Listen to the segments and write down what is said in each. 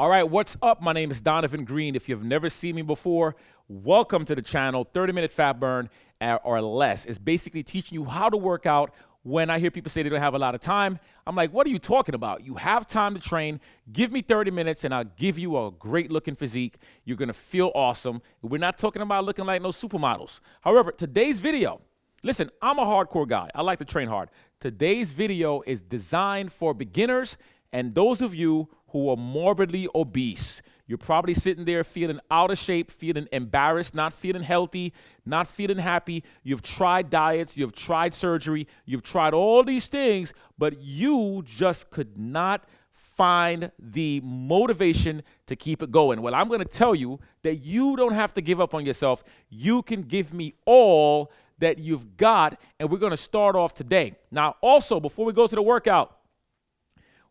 All right, what's up? My name is Donovan Green. If you've never seen me before, welcome to the channel. 30-minute fat burn or less. It's basically teaching you how to work out. When I hear people say they don't have a lot of time, I'm like, what are you talking about? You have time to train. Give me 30 minutes and I'll give you a great looking physique. You're going to feel awesome. We're not talking about looking like no supermodels. However, today's video, listen, I'm a hardcore guy. I like to train hard. Today's video is designed for beginners and those of you who are morbidly obese. You're probably sitting there feeling out of shape, feeling embarrassed, not feeling healthy, not feeling happy. You've tried diets, you've tried surgery, you've tried all these things, but you just could not find the motivation to keep it going. Well, I'm going to tell you that you don't have to give up on yourself. You can give me all that you've got, and we're going to start off today. Now, also, before we go to the workout,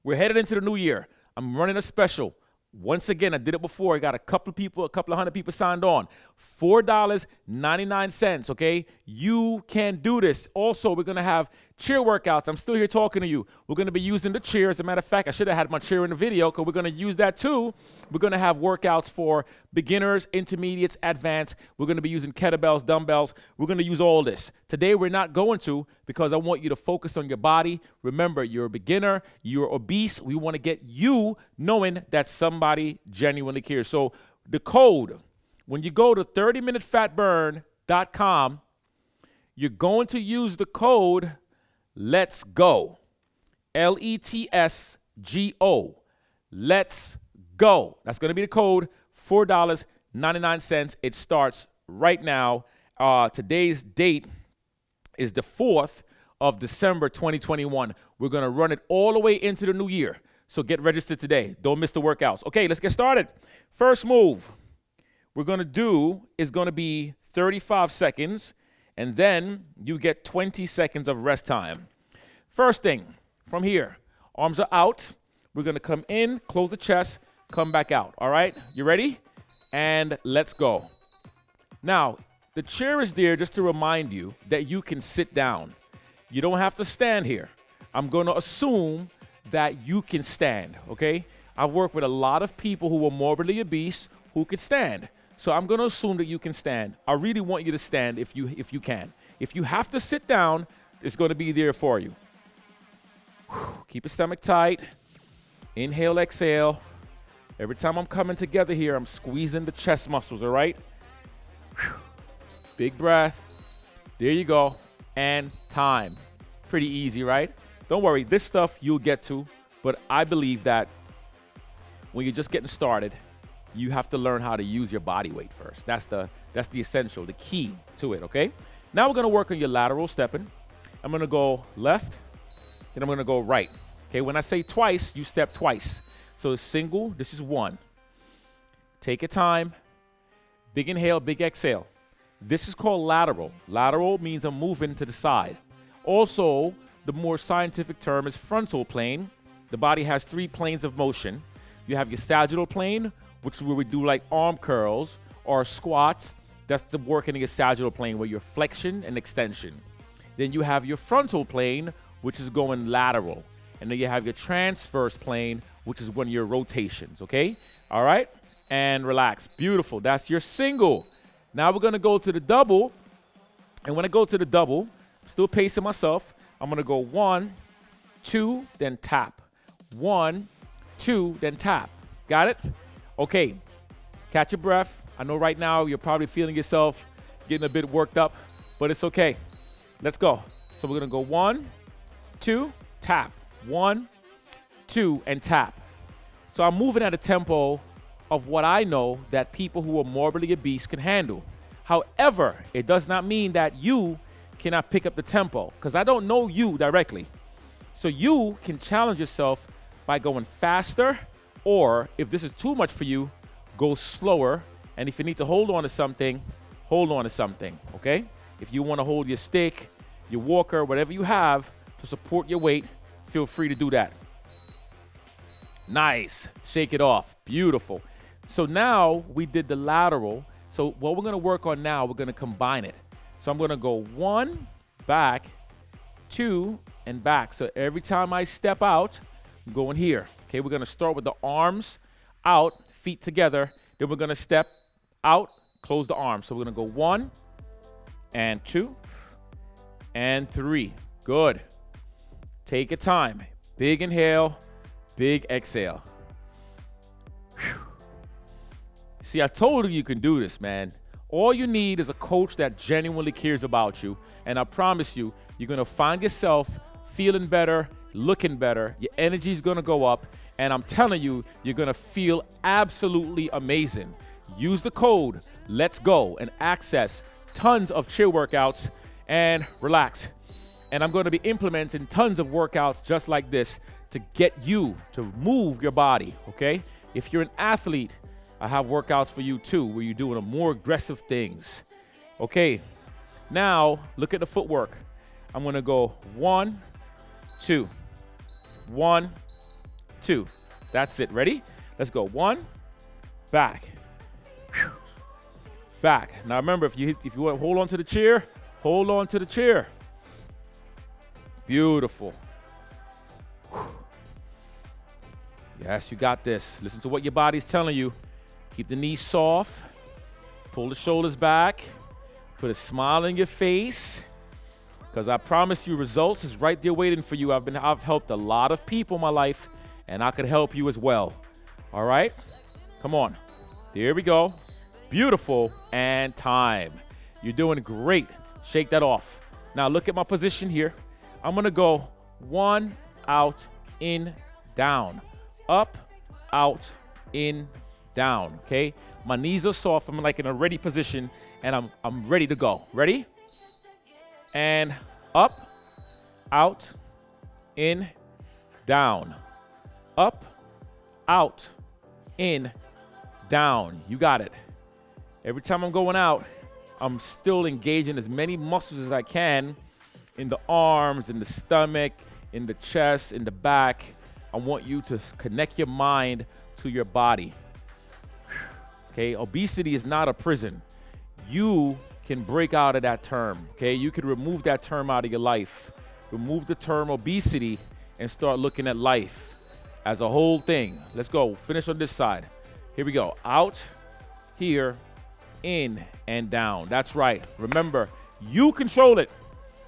we're headed into the new year. I'm running a special. Once again, I did it before. I got a couple of hundred people signed on. $4.99, okay? You can do this. Also, we're going to have chair workouts. I'm still here talking to you. We're going to be using the chair. As a matter of fact, I should have had my chair in the video because we're going to use that too. We're going to have workouts for beginners, intermediates, advanced. We're going to be using kettlebells, dumbbells. We're going to use all this. Today, we're not going to because I want you to focus on your body. Remember, you're a beginner. You're obese. We want to get you knowing that somebody genuinely cares. So the code, when you go to 30minutefatburn.com, you're going to use the code Let's Go. LETSGO. Let's Go. That's going to be the code, $4.99. It starts right now. Today's date is the 4th of December 2021. We're going to run it all the way into the new year. So get registered today. Don't miss the workouts. Okay, let's get started. First move we're going to do is going to be 35 seconds, and then you get 20 seconds of rest time. First thing, from here, arms are out. We're going to come in, close the chest, come back out. All right, you ready? And let's go. Now, the chair is there just to remind you that you can sit down. You don't have to stand here. I'm going to assume that you can stand, okay? I've worked with a lot of people who are morbidly obese who could stand. So I'm going to assume that you can stand. I really want you to stand if you can. If you have to sit down, it's going to be there for you. Keep your stomach tight. Inhale, exhale. Every time I'm coming together here, I'm squeezing the chest muscles, all right? Big breath. There you go. And time. Pretty easy, right? Don't worry, this stuff you'll get to, but I believe that when you're just getting started, you have to learn how to use your body weight first. That's the essential, the key to it, okay? Now we're gonna work on your lateral stepping. I'm gonna go left, then I'm gonna go right. Okay, when I say twice, you step twice. So single, this is one. Take your time, big inhale, big exhale. This is called lateral. Lateral means I'm moving to the side. Also, the more scientific term is frontal plane. The body has 3 planes of motion. You have your sagittal plane, which is where we do like arm curls or squats. That's the working in your sagittal plane where you're flexion and extension. Then you have your frontal plane, which is going lateral. And then you have your transverse plane, which is one of your rotations, okay? All right? And relax. Beautiful. That's your single. Now we're going to go to the double. And when I go to the double, I'm still pacing myself. I'm going to go 1, 2, then tap. 1, 2, then tap. Got it? Okay. Catch your breath. I know right now you're probably feeling yourself getting a bit worked up, but it's okay. Let's go. So we're going to go 1, 2, tap. 1, 2, and tap. So I'm moving at a tempo of what I know that people who are morbidly obese can handle. However, it does not mean that you cannot pick up the tempo because I don't know you directly. So you can challenge yourself by going faster, or if this is too much for you, go slower. And if you need to hold on to something, okay? If you want to hold your stick, your walker, whatever you have to support your weight, feel free to do that. Nice. Shake it off. Beautiful. So now we did the lateral. So what we're going to work on now, we're going to combine it. So I'm going to go 1, back, 2, and back. So every time I step out, I'm going here. Okay, we're going to start with the arms out, feet together. Then we're going to step out, close the arms. So we're going to go 1 and 2 and 3. Good. Take your time. Big inhale, big exhale. Whew. See, I told you can do this, man. All you need is a coach that genuinely cares about you. And I promise you, you're going to find yourself feeling better, looking better. Your energy is going to go up. And I'm telling you, you're going to feel absolutely amazing. Use the code Let's Go and access tons of chill workouts and relax. And I'm going to be implementing tons of workouts just like this to get you to move your body, okay? If you're an athlete, I have workouts for you too, where you're doing more aggressive things. Okay, now look at the footwork. I'm gonna go 1, 2, 1, 2. That's it, ready? Let's go 1, back, whew, back. Now remember, if you want to hold on to the chair, hold on to the chair. Beautiful. Whew. Yes, you got this. Listen to what your body's telling you. Keep the knees soft, pull the shoulders back, put a smile on your face, because I promise you results is right there waiting for you. I've helped a lot of people in my life, and I could help you as well. All right? Come on. There we go. Beautiful, and time. You're doing great. Shake that off. Now look at my position here. I'm gonna go 1, out, in, down, up, out, in, down, okay? My knees are soft. I'm like in a ready position, and I'm ready to go. Ready? And up, out, in, down. Up, out, in, down. You got it. Every time I'm going out, I'm still engaging as many muscles as I can in the arms, in the stomach, in the chest, in the back. I want you to connect your mind to your body. Okay, obesity is not a prison. You can break out of that term, okay? You can remove that term out of your life. Remove the term obesity and start looking at life as a whole thing. Let's go, finish on this side. Here we go, out, here, in, and down. That's right, remember, you control it.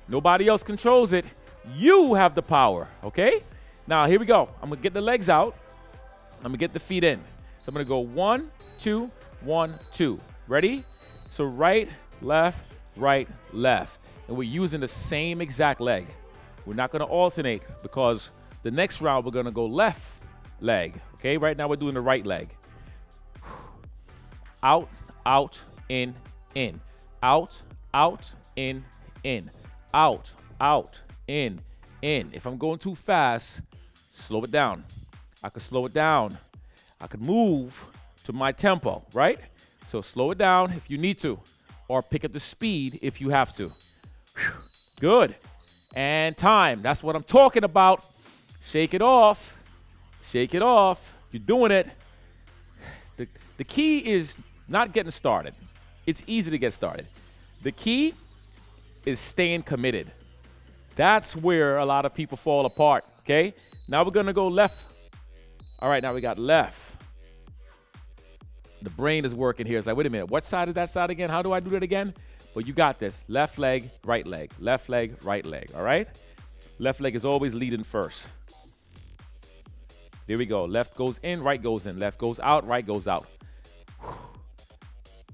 Nobody else controls it. You have the power, okay? Now, here we go. I'm gonna get the legs out. I'm gonna get the feet in. So I'm gonna go 1, 2, 1, 2. Ready? So right, left, and we're using the same exact leg. We're not gonna alternate because the next round we're gonna go left leg, okay? Right now we're doing the right leg. Out, out, in, out, out, in, out, out, in. If I'm going too fast, slow it down. I could slow it down. I could move to my tempo, right? So slow it down if you need to, or pick up the speed if you have to. Whew. Good. And time. That's what I'm talking about. Shake it off. Shake it off. You're doing it. The key is not getting started. It's easy to get started. The key is staying committed. That's where a lot of people fall apart, okay? Now we're gonna go left. All right, now we got left. The brain is working here. It's like, wait a minute, what side is that side again? How do I do that again? But you got this. Left leg, right leg. Left leg, right leg, all right? Left leg is always leading first. There we go. Left goes in, right goes in. Left goes out, right goes out.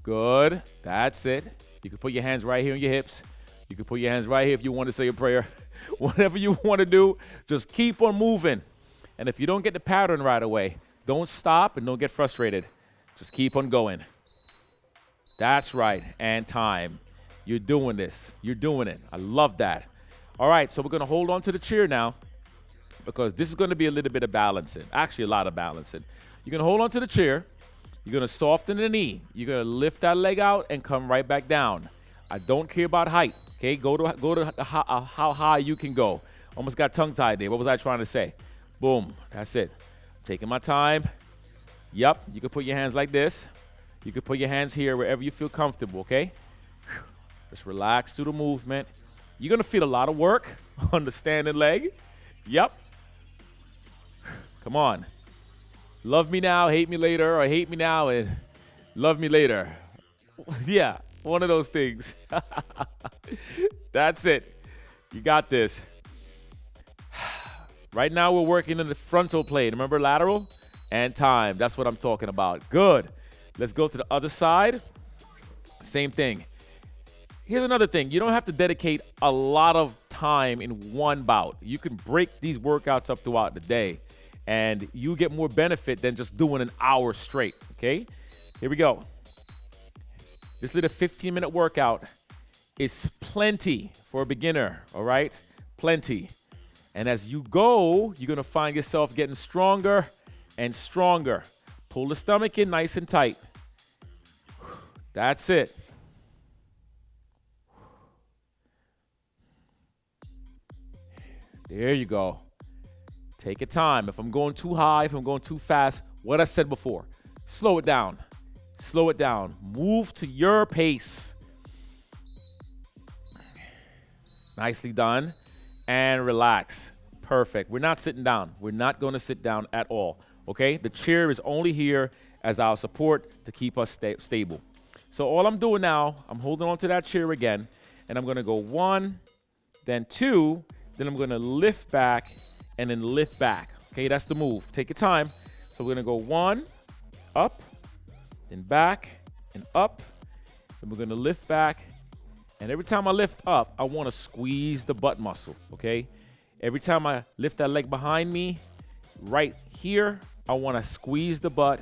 Good. That's it. You can put your hands right here on your hips. You can put your hands right here if you want to say a prayer. Whatever you want to do, just keep on moving. And if you don't get the pattern right away, don't stop and don't get frustrated. Just keep on going. That's right. And time. You're doing this. You're doing it. I love that. All right, so we're going to hold on to the chair now because this is going to be a little bit of balancing. Actually, a lot of balancing. You're going to hold on to the chair. You're going to soften the knee. You're going to lift that leg out and come right back down. I don't care about height, okay? Go to how high you can go. Almost got tongue-tied there. What was I trying to say? Boom. That's it. Taking my time. Yep. You can put your hands like this. You can put your hands here wherever you feel comfortable, okay? Just relax through the movement. You're going to feel a lot of work on the standing leg. Yep. Come on. Love me now, hate me later, or hate me now and love me later. Yeah, one of those things. That's it. You got this. Right now we're working in the frontal plane. Remember lateral and time. That's what I'm talking about. Good. Let's go to the other side. Same thing. Here's another thing. You don't have to dedicate a lot of time in one bout. You can break these workouts up throughout the day, and you get more benefit than just doing an hour straight, okay? Here we go. This little 15-minute workout is plenty for a beginner, all right? Plenty. And as you go, you're going to find yourself getting stronger and stronger. Pull the stomach in nice and tight. That's it. There you go. Take your time. If I'm going too high, if I'm going too fast, what I said before, slow it down. Slow it down. Move to your pace. Nicely done. And relax. Perfect. We're not sitting down. We're not going to sit down at all. Okay? The chair is only here as our support to keep us stable. So all I'm doing now, I'm holding on to that chair again, and I'm going to go 1, then 2, then I'm going to lift back and then lift back. Okay, that's the move. Take your time. So we're going to go 1, up, then back and up. Then we're going to lift back. And every time I lift up, I want to squeeze the butt muscle, okay? Every time I lift that leg behind me, right here, I want to squeeze the butt.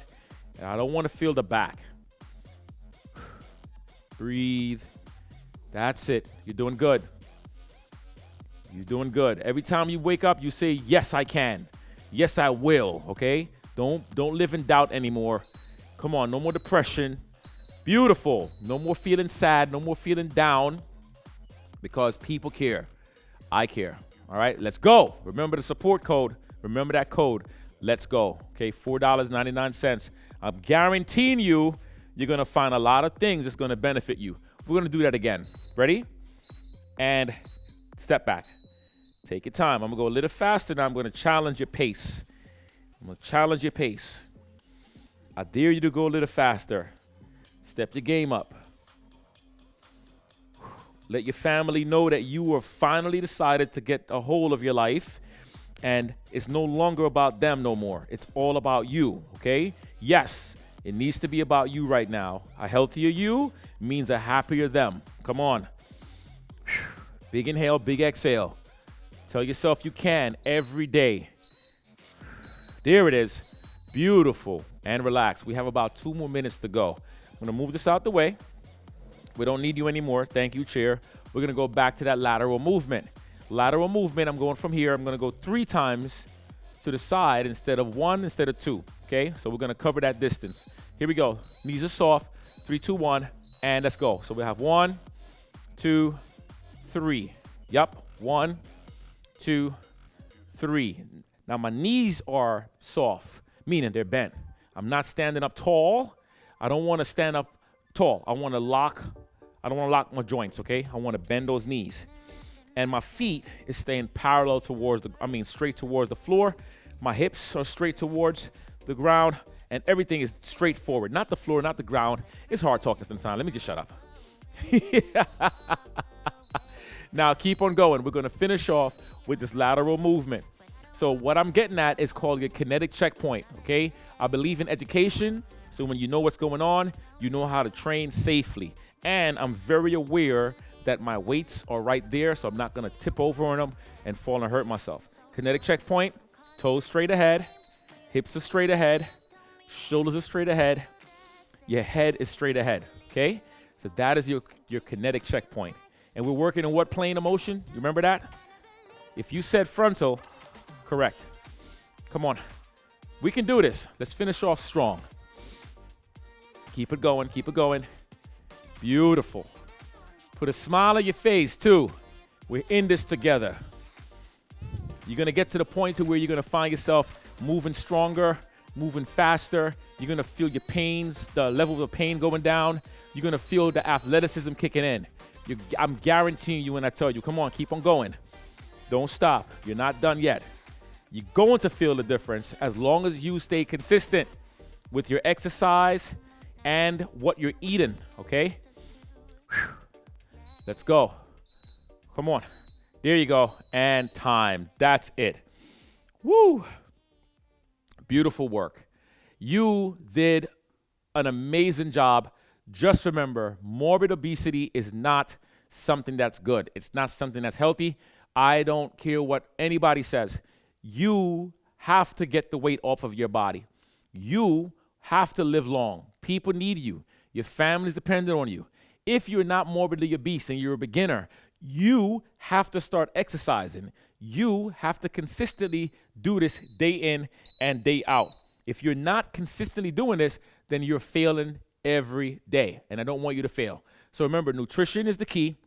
And I don't want to feel the back. Breathe. That's it. You're doing good. You're doing good. Every time you wake up, you say, yes, I can. Yes, I will, okay? Don't live in doubt anymore. Come on, no more depression. Beautiful. No more feeling sad. No more feeling down. Because people care. I care. All right, let's go. Remember the support code. Remember that code. Let's go. Okay, $4.99. I'm guaranteeing you're going to find a lot of things that's going to benefit you. We're going to do that again. Ready? And step back. Take your time. I'm going to go a little faster now. I'm going to challenge your pace. I'm going to challenge your pace. I dare you to go a little faster. Step your game up. Let your family know that you have finally decided to get a hold of your life, and it's no longer about them no more. It's all about you, okay? Yes, it needs to be about you right now. A healthier you means a happier them. Come on. Big inhale, big exhale. Tell yourself you can every day. There it is. Beautiful. And relax. We have about 2 more minutes to go. I'm going to move this out the way. We don't need you anymore. Thank you, chair. We're going to go back to that lateral movement. Lateral movement, I'm going from here. I'm going to go 3 times to the side instead of 1, instead of 2. Okay? So we're going to cover that distance. Here we go. Knees are soft. 3, 2, 1. And let's go. So we have 1, 2, 3. Yep. 1, 2, 3. Now my knees are soft, meaning they're bent. I'm not standing up tall. I don't want to stand up tall. I don't want to lock my joints, okay? I want to bend those knees. And my feet is staying parallel straight towards the floor. My hips are straight towards the ground, and everything is straight forward. Not the floor, not the ground. It's hard talking sometimes. Let me just shut up. Now keep on going. We're going to finish off with this lateral movement. So what I'm getting at is called a kinetic checkpoint, okay? I believe in education. So when you know what's going on, you know how to train safely. And I'm very aware that my weights are right there, so I'm not going to tip over on them and fall and hurt myself. Kinetic checkpoint, toes straight ahead, hips are straight ahead, shoulders are straight ahead, your head is straight ahead, okay? So that is your kinetic checkpoint. And we're working in what plane of motion? You remember that? If you said frontal, correct. Come on. We can do this. Let's finish off strong. Keep it going. Keep it going. Beautiful. Put a smile on your face, too. We're in this together. You're going to get to the point to where you're going to find yourself moving stronger, moving faster. You're going to feel your pains, the level of pain going down. You're going to feel the athleticism kicking in. I'm guaranteeing you when I tell you, come on, keep on going. Don't stop. You're not done yet. You're going to feel the difference as long as you stay consistent with your exercise and what you're eating, okay? Whew. Let's go. Come on. There you go. And time. That's it. Woo. Beautiful work. You did an amazing job. Just remember, morbid obesity is not something that's good. It's not something that's healthy. I don't care what anybody says. You have to get the weight off of your body. You have to live long. People need you. Your family's dependent on you. If you're not morbidly obese and you're a beginner, you have to start exercising. You have to consistently do this day in and day out. If you're not consistently doing this, then you're failing every day. And I don't want you to fail. So remember, nutrition is the key.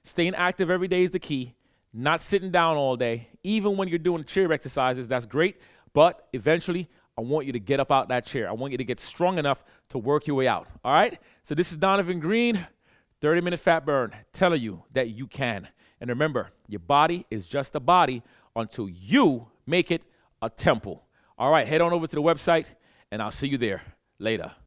Staying active every day is the key. Not sitting down all day. Even when you're doing chair exercises, that's great. But eventually, I want you to get up out that chair. I want you to get strong enough to work your way out. All right? So this is Donovan Green, 30-Minute Fat Burn, telling you that you can. And remember, your body is just a body until you make it a temple. All right, head on over to the website, and I'll see you there. Later.